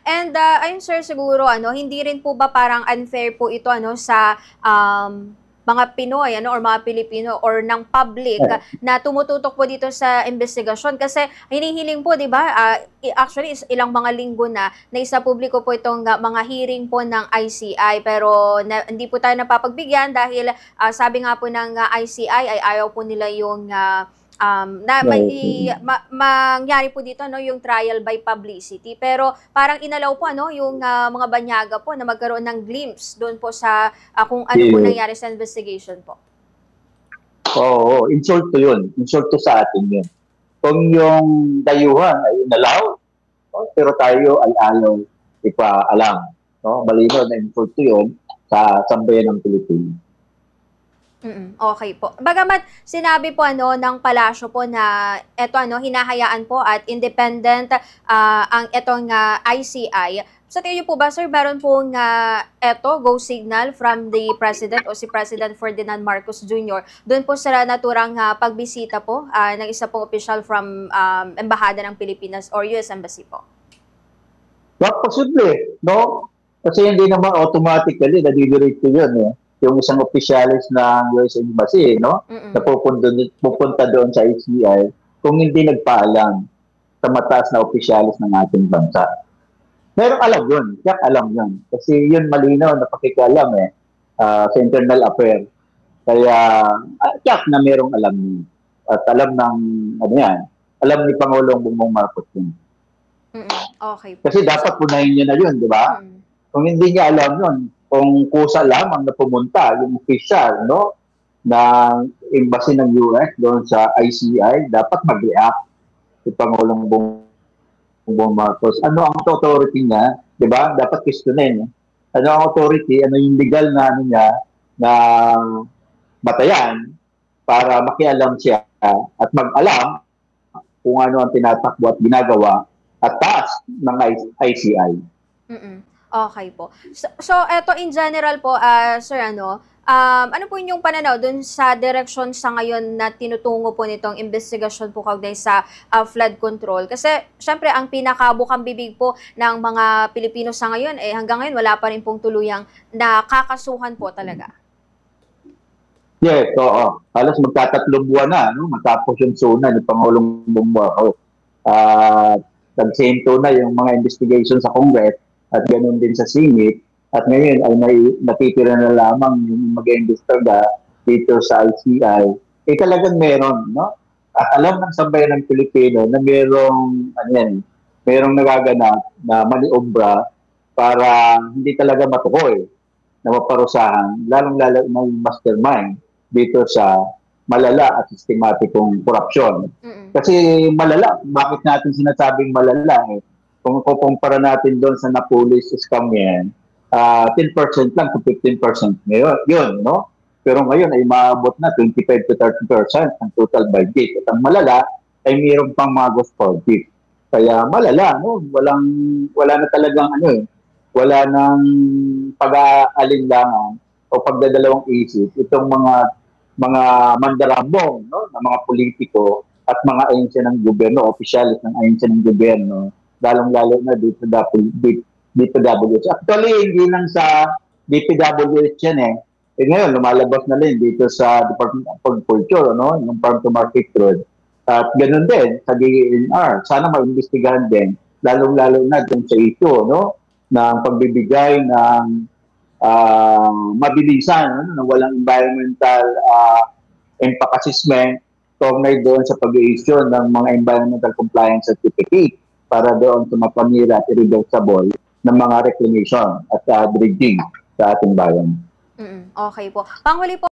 And ayun sir, siguro hindi rin po ba parang unfair po ito sa mga Pinoy or mga Pilipino or ng public na tumututok po dito sa investigasyon kasi hinihiling po, 'di ba? Actually ilang mga linggo na isa publiko po itong mga hearing po ng ICI pero hindi po tayo napapagbigyan dahil sabi nga po ng ICI ay ayaw po nila yung mangyari po dito yung trial by publicity pero parang inalaw po yung mga banyaga po na magkaroon ng glimpse doon po sa kung ano po nangyari sa investigation po. Oo, insulto yun. Insulto sa atin yun. Kung yung dayuhan ay inalaw, pero tayo ay ayaw ipaalam. Malinaw na insulto yun sa sambayan ng Pilipinas. Okay po. Bagamat sinabi po ng palasyo po na eto hinahayaan po at independent ang etong ICI. Sa tingin niyo po ba sir, meron po eto go signal from the President o si President Ferdinand Marcos Jr. doon po sa naturang pagbisita po ng isa pong official from Embahada ng Pilipinas or US Embassy po? Posible, no? Kasi hindi naman automatically nadidiretso yun yung isang opisyalis ng US Embassy, no? Na pupunta doon sa ICI kung hindi nagpaalam sa mataas na opisyalis ng ating bansa. Merong alam yun. Tiyak alam yun. Kasi yun malinaw na pakikialam sa internal affairs. Kaya tiyak na merong alam yun. At alam ng, alam ni Pangulong Bongbong Marcos yun. Okay. Kasi dapat punahin niya na yun, di ba? Kung hindi niya alam yun, kung kusa lamang na pumunta yung official ng embassy ng US doon sa ICI, dapat mag-react si Pangulong Bongbong Marcos. Ano ang authority niya? Diba? Dapat questionin. Ano ang authority? Ano yung legal na niya na batayan para makialam siya at mag-alam kung ano ang tinatakbo at ginagawa at taas ng ICI. Okay po. So eto in general po, sir, ano po yung pananaw dun sa direksyon sa ngayon na tinutungo po nitong investigasyon po kaugnay sa flood control? Kasi syempre ang pinakabukang bibig po ng mga Pilipino sa ngayon hanggang ngayon wala pa rin pong tuluyang nakakasuhan po talaga. Yes, oo. Halos magtatatlong buwan na matapos yung zona ni Pangulong Bongbong. Nagsinto na yung mga investigation sa Congress at ganoon din sa Senate. At ngayon ay natitira na lamang yung mag-iimbestiga dito sa ICI. Talagang meron, no? At alam ng sambayan ng Pilipino na merong nagaganap na maniobra para hindi talaga matukoy na maparusahan, lalong-lalo na yung mastermind dito sa malala at sistematikong korupsyon. Kasi malala, bakit natin sinasabing malala? Kung kukumpara natin doon sa Napolis scam yan, 10% lang to 15% ngayon, yun, no? Pero ngayon ay maabot na 25 to 30% ang total budget. At ang malala ay mayroon pang mga ghost project. Kaya malala, no? Wala na talagang wala nang pag-aalinlangan o pagdadalawang isip itong mga mandarambong, no? Na mga politiko at mga ahensya ng gobyerno, opisyalis ng ahensya ng gobyerno, lalong-lalo na dito DPWH. Actually, hindi lang sa DPWH yan ngayon, lumalabas na rin dito sa Department of Agriculture, yung Farm to Market Road. At ganun din sa DENR. Sana maimbestigahan din, lalong-lalo na dun sa issue, ng pagbibigay ng mabilisan, na walang environmental impact assessment, kaugnay doon sa pag-i-issue ng mga environmental compliance certificate para doon sa mapanira at irreversible ng mga reclamation at dredging sa ating bayan. Okay po. Panghuli po,